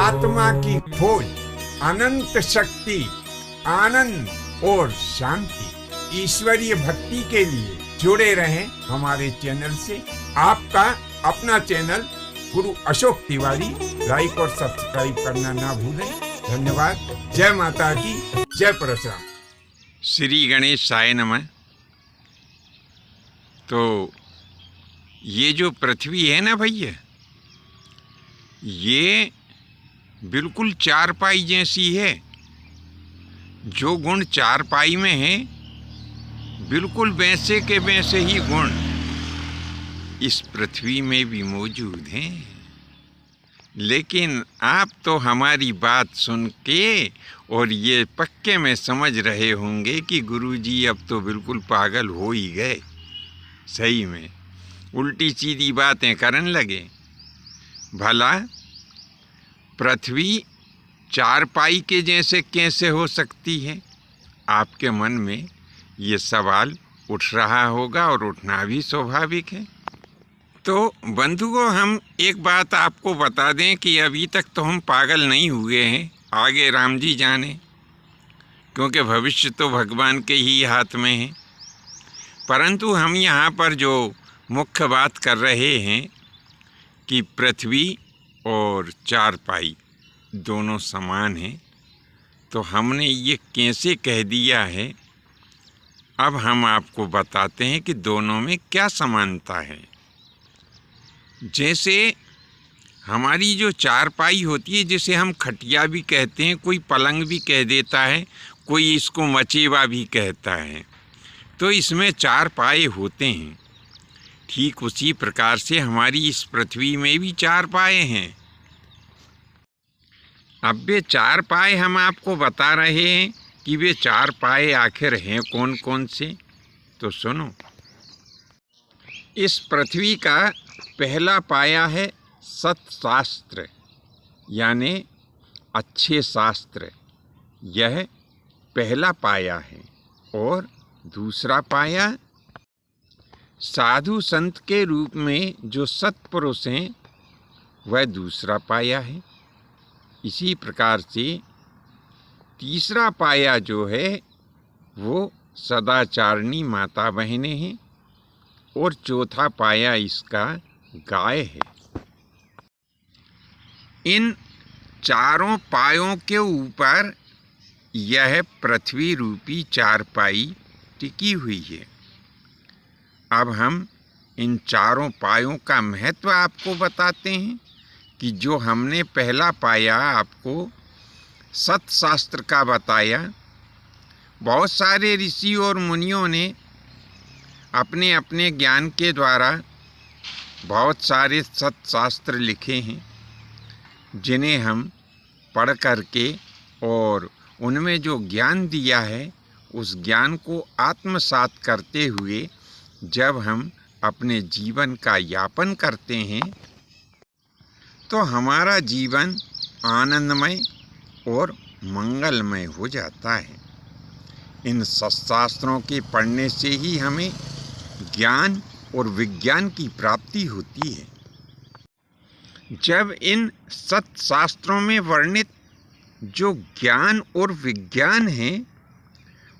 आत्मा की खोज, अनंत शक्ति, आनंद और शांति, ईश्वरीय भक्ति के लिए जुड़े रहें हमारे चैनल से। आपका अपना चैनल गुरु अशोक तिवारी, लाइक और सब्सक्राइब करना ना भूलें। धन्यवाद। जय माता की, जय परशुराम। श्री गणेशाय नमः। तो ये जो पृथ्वी है ना भैया, ये बिल्कुल चारपाई जैसी है। जो गुण चारपाई में है, बिल्कुल वैसे के वैसे ही गुण इस पृथ्वी में भी मौजूद हैं। लेकिन आप तो हमारी बात सुन के और ये पक्के में समझ रहे होंगे कि गुरुजी अब तो बिल्कुल पागल हो ही गए। सही में उल्टी सीधी बातें करने लगे। भला पृथ्वी चारपाई के जैसे कैसे हो सकती है? आपके मन में ये सवाल उठ रहा होगा और उठना भी स्वाभाविक है। तो बंधुओं, हम एक बात आपको बता दें कि अभी तक तो हम पागल नहीं हुए हैं, आगे राम जी जाने, क्योंकि भविष्य तो भगवान के ही हाथ में है। परंतु हम यहाँ पर जो मुख्य बात कर रहे हैं कि पृथ्वी और चारपाई दोनों समान हैं, तो हमने ये कैसे कह दिया है? अब हम आपको बताते हैं कि दोनों में क्या समानता है। जैसे हमारी जो चारपाई होती है, जिसे हम खटिया भी कहते हैं, कोई पलंग भी कह देता है, कोई इसको मचेवा भी कहता है, तो इसमें चार पाए होते हैं। ठीक उसी प्रकार से हमारी इस पृथ्वी में भी चार पाए हैं। अब वे चार पाए हम आपको बता रहे हैं कि वे चार पाए आखिर हैं कौन कौन से। तो सुनो, इस पृथ्वी का पहला पाया है सत्शास्त्र, यानी अच्छे शास्त्र। यह पहला पाया है। और दूसरा पाया साधु संत के रूप में जो सत्पुरुष हैं, वह दूसरा पाया है। इसी प्रकार से तीसरा पाया जो है वो सदाचारणी माता बहनें हैं। और चौथा पाया इसका गाय है। इन चारों पायों के ऊपर यह पृथ्वी रूपी चारपाई टिकी हुई है। अब हम इन चारों पायों का महत्व आपको बताते हैं कि जो हमने पहला पाया आपको सत्शास्त्र का बताया। बहुत सारे ऋषि और मुनियों ने अपने अपने ज्ञान के द्वारा बहुत सारे सत्शास्त्र लिखे हैं, जिन्हें हम पढ़ करके और उनमें जो ज्ञान दिया है, उस ज्ञान को आत्मसात करते हुए जब हम अपने जीवन का यापन करते हैं, तो हमारा जीवन आनंदमय और मंगलमय हो जाता है। इन सत्शास्त्रों के पढ़ने से ही हमें ज्ञान और विज्ञान की प्राप्ति होती है। जब इन सत्शास्त्रों में वर्णित जो ज्ञान और विज्ञान है,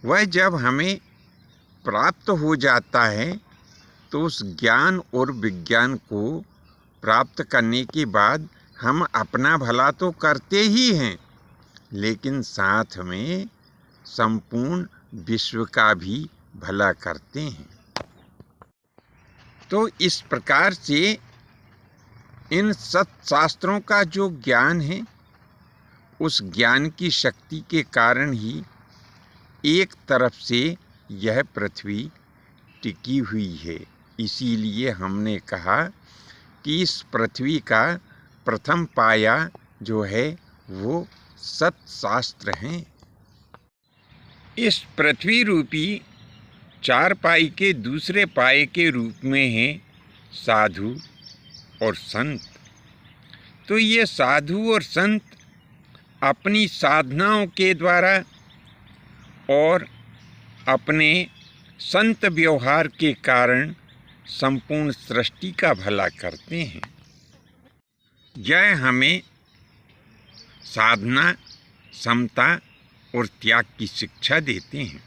वह जब हमें प्राप्त हो जाता है, तो उस ज्ञान और विज्ञान को प्राप्त करने के बाद हम अपना भला तो करते ही हैं, लेकिन साथ में संपूर्ण विश्व का भी भला करते हैं। तो इस प्रकार से इन सत्शास्त्रों का जो ज्ञान है, उस ज्ञान की शक्ति के कारण ही एक तरफ से यह पृथ्वी टिकी हुई है। इसीलिए हमने कहा कि इस पृथ्वी का प्रथम पाया जो है वो सत्शास्त्र हैं। इस पृथ्वी रूपी चार पाई के दूसरे पाए के रूप में हैं साधु और संत। तो ये साधु और संत अपनी साधनाओं के द्वारा और अपने संत व्यवहार के कारण संपूर्ण सृष्टि का भला करते हैं। यह हमें साधना, समता और त्याग की शिक्षा देते हैं।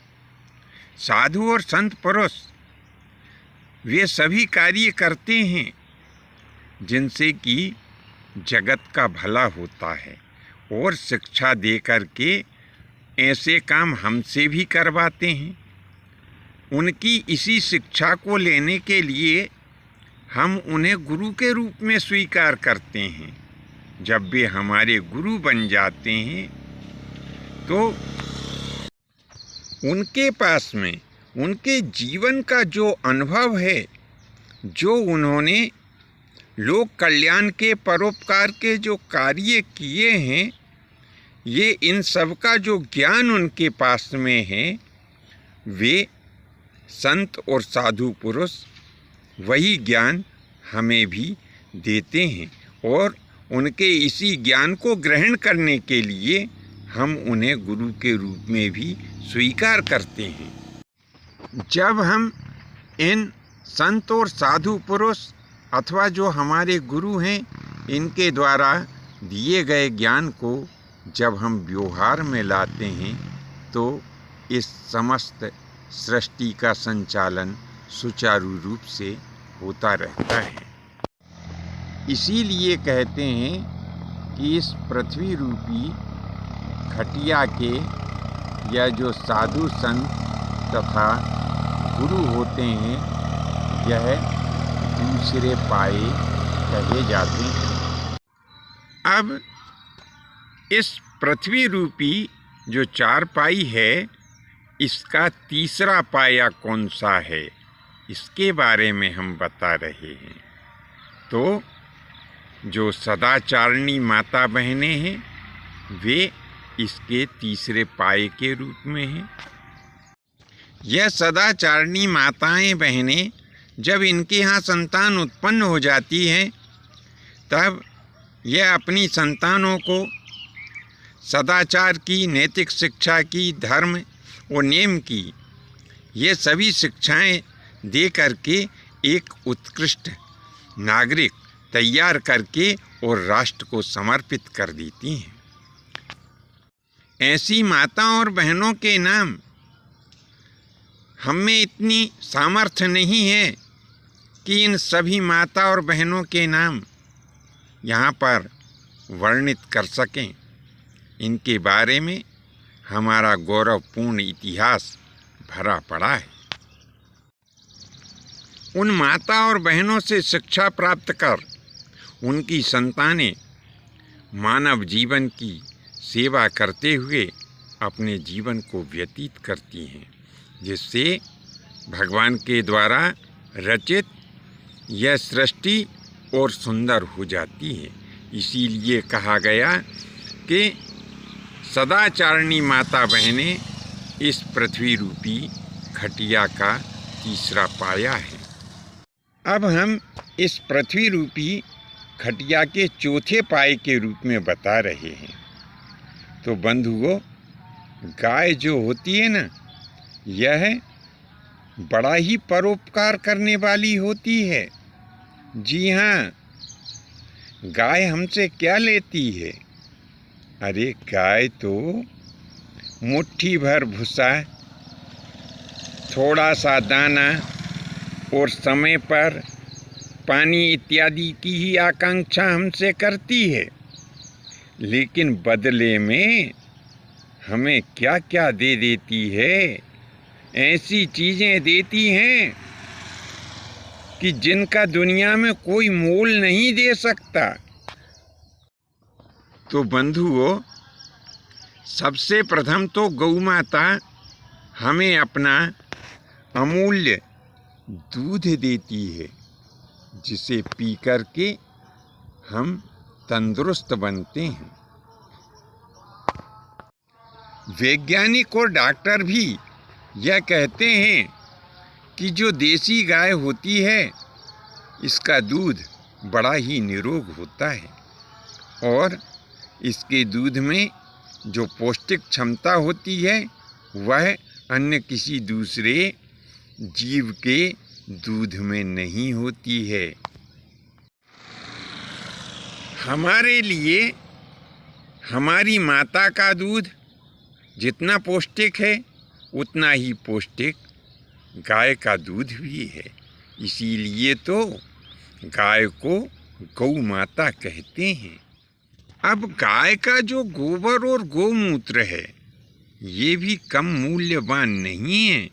साधु और संत पुरुष वे सभी कार्य करते हैं जिनसे कि जगत का भला होता है, और शिक्षा दे करके ऐसे काम हमसे भी करवाते हैं। उनकी इसी शिक्षा को लेने के लिए हम उन्हें गुरु के रूप में स्वीकार करते हैं। जब वे हमारे गुरु बन जाते हैं तो उनके पास में उनके जीवन का जो अनुभव है, जो उन्होंने लोक कल्याण के, परोपकार के जो कार्य किए हैं, ये इन सब का जो ज्ञान उनके पास में है, वे संत और साधु पुरुष वही ज्ञान हमें भी देते हैं, और उनके इसी ज्ञान को ग्रहण करने के लिए हम उन्हें गुरु के रूप में भी स्वीकार करते हैं। जब हम इन संत और साधु पुरुष अथवा जो हमारे गुरु हैं, इनके द्वारा दिए गए ज्ञान को जब हम व्यवहार में लाते हैं तो इस समस्त सृष्टि का संचालन सुचारू रूप से होता रहता है। इसीलिए कहते हैं कि इस पृथ्वी रूपी खटिया के या जो साधु संत तथा गुरु होते हैं, यह दूसरे पाए कहे जाते हैं। अब इस पृथ्वी रूपी जो चारपाई है, इसका तीसरा पाया कौन सा है, इसके बारे में हम बता रहे हैं। तो जो सदाचारिणी माता बहनें हैं, वे इसके तीसरे पाए के रूप में हैं। यह सदाचारिणी माताएं बहनें जब इनके यहाँ संतान उत्पन्न हो जाती हैं, तब यह अपनी संतानों को सदाचार की, नैतिक शिक्षा की, धर्म और नियम की, ये सभी शिक्षाएं दे करके एक उत्कृष्ट नागरिक तैयार करके और राष्ट्र को समर्पित कर देती हैं। ऐसी माताओं और बहनों के नाम हम में इतनी सामर्थ्य नहीं है कि इन सभी माता और बहनों के नाम यहाँ पर वर्णित कर सकें। इनके बारे में हमारा गौरवपूर्ण इतिहास भरा पड़ा है। उन माता और बहनों से शिक्षा प्राप्त कर उनकी संतानें मानव जीवन की सेवा करते हुए अपने जीवन को व्यतीत करती हैं, जिससे भगवान के द्वारा रचित यह सृष्टि और सुंदर हो जाती है। इसीलिए कहा गया कि सदाचारिणी माता बहनें इस पृथ्वी रूपी खटिया का तीसरा पाया है। अब हम इस पृथ्वी रूपी खटिया के चौथे पाए के रूप में बता रहे हैं। तो बंधुओं, गाय जो होती है ना, यह बड़ा ही परोपकार करने वाली होती है। जी हाँ, गाय हमसे क्या लेती है? अरे गाय तो मुट्ठी भर भूसा, थोड़ा सा दाना और समय पर पानी इत्यादि की ही आकांक्षा हमसे करती है, लेकिन बदले में हमें क्या क्या दे देती है। ऐसी चीज़ें देती हैं कि जिनका दुनिया में कोई मोल नहीं दे सकता। तो बंधुओं, सबसे प्रथम तो गौ माता हमें अपना अमूल्य दूध देती है, जिसे पी कर के हम तंदुरुस्त बनते हैं। वैज्ञानिक और डॉक्टर भी यह कहते हैं कि जो देसी गाय होती है, इसका दूध बड़ा ही निरोग होता है और इसके दूध में जो पौष्टिक क्षमता होती है, वह अन्य किसी दूसरे जीव के दूध में नहीं होती है। हमारे लिए हमारी माता का दूध जितना पौष्टिक है उतना ही पौष्टिक गाय का दूध भी है। इसीलिए तो गाय को गौ माता कहते हैं। अब गाय का जो गोबर और गौमूत्र है ये भी कम मूल्यवान नहीं है।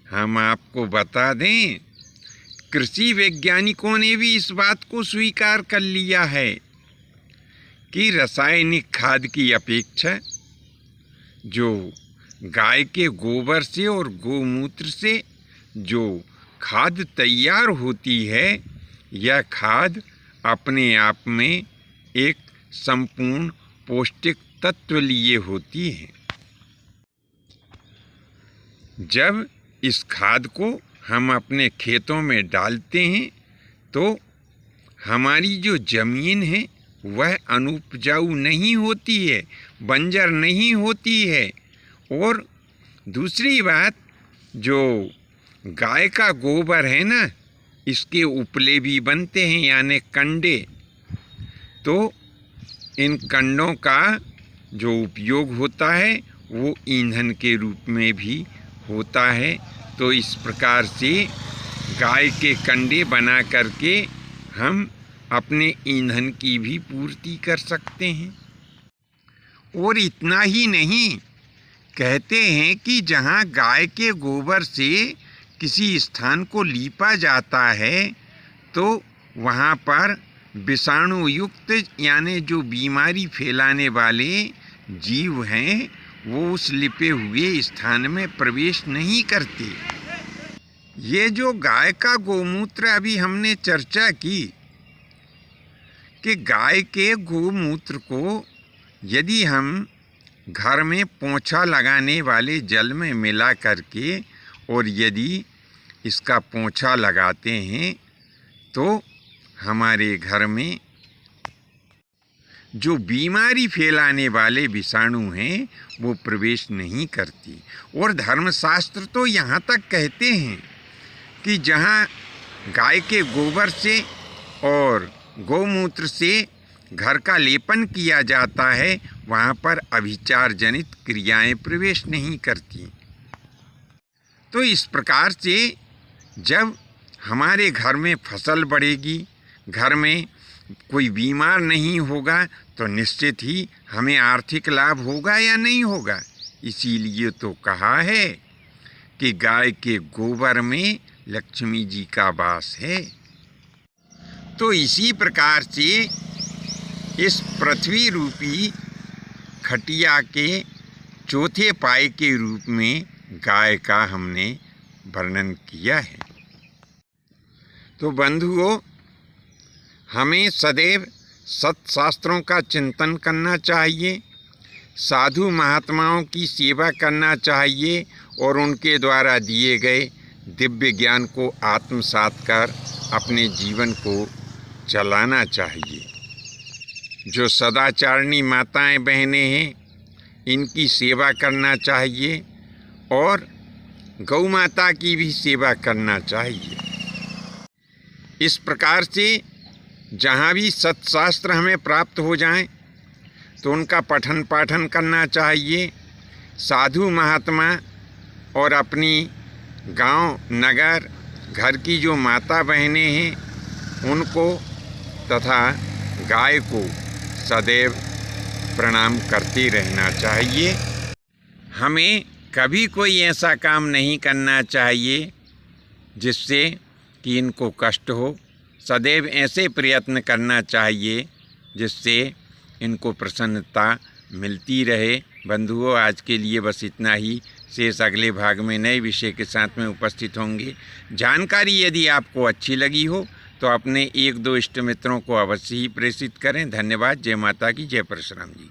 हम आपको बता दें, कृषि वैज्ञानिकों ने भी इस बात को स्वीकार कर लिया है कि रासायनिक खाद की अपेक्षा जो गाय के गोबर से और गौमूत्र से जो खाद तैयार होती है यह खाद अपने आप में एक संपूर्ण पौष्टिक तत्व लिए होती है। जब इस खाद को हम अपने खेतों में डालते हैं तो हमारी जो ज़मीन है वह अनुपजाऊ नहीं होती है, बंजर नहीं होती है। और दूसरी बात, जो गाय का गोबर है ना, इसके उपले भी बनते हैं यानी कंडे। तो इन कंडों का जो उपयोग होता है वो ईंधन के रूप में भी होता है। तो इस प्रकार से गाय के कंडे बना करके हम अपने ईंधन की भी पूर्ति कर सकते हैं। और इतना ही नहीं, कहते हैं कि जहाँ गाय के गोबर से किसी स्थान को लीपा जाता है तो वहाँ पर विषाणु युक्त यानी जो बीमारी फैलाने वाले जीव हैं वो उस लिपे हुए स्थान में प्रवेश नहीं करते। ये जो गाय का गौमूत्र अभी हमने चर्चा की कि गाय के गौमूत्र को यदि हम घर में पोंछा लगाने वाले जल में मिला करके और यदि इसका पोंछा लगाते हैं तो हमारे घर में जो बीमारी फैलाने वाले विषाणु हैं वो प्रवेश नहीं करती। और धर्मशास्त्र तो यहाँ तक कहते हैं कि जहाँ गाय के गोबर से और गौमूत्र से घर का लेपन किया जाता है वहाँ पर अभिचार जनित क्रियाएं प्रवेश नहीं करती। तो इस प्रकार से जब हमारे घर में फसल बढ़ेगी, घर में कोई बीमार नहीं होगा तो निश्चित ही हमें आर्थिक लाभ होगा या नहीं होगा। इसीलिए तो कहा है कि गाय के गोबर में लक्ष्मी जी का वास है। तो इसी प्रकार से इस पृथ्वी रूपी खटिया के चौथे पाए के रूप में गाय का हमने वर्णन किया है। तो बंधुओं, हमें सदैव सत्शास्त्रों का चिंतन करना चाहिए, साधु महात्माओं की सेवा करना चाहिए और उनके द्वारा दिए गए दिव्य ज्ञान को आत्मसात कर अपने जीवन को चलाना चाहिए। जो सदाचारणी माताएं बहनें हैं इनकी सेवा करना चाहिए और गौ माता की भी सेवा करना चाहिए। इस प्रकार से जहाँ भी सत्शास्त्र हमें प्राप्त हो जाएं तो उनका पठन पाठन करना चाहिए। साधु महात्मा और अपनी गांव नगर घर की जो माता बहनें हैं उनको तथा गाय को सदैव प्रणाम करते रहना चाहिए। हमें कभी कोई ऐसा काम नहीं करना चाहिए जिससे कि इनको कष्ट हो। सदैव ऐसे प्रयत्न करना चाहिए जिससे इनको प्रसन्नता मिलती रहे। बंधुओं, आज के लिए बस इतना ही। शेष अगले भाग में नए विषय के साथ में उपस्थित होंगे। जानकारी यदि आपको अच्छी लगी हो तो अपने 1-2 इष्ट मित्रों को अवश्य ही प्रेषित करें। धन्यवाद। जय माता की, जय परशुराम जी।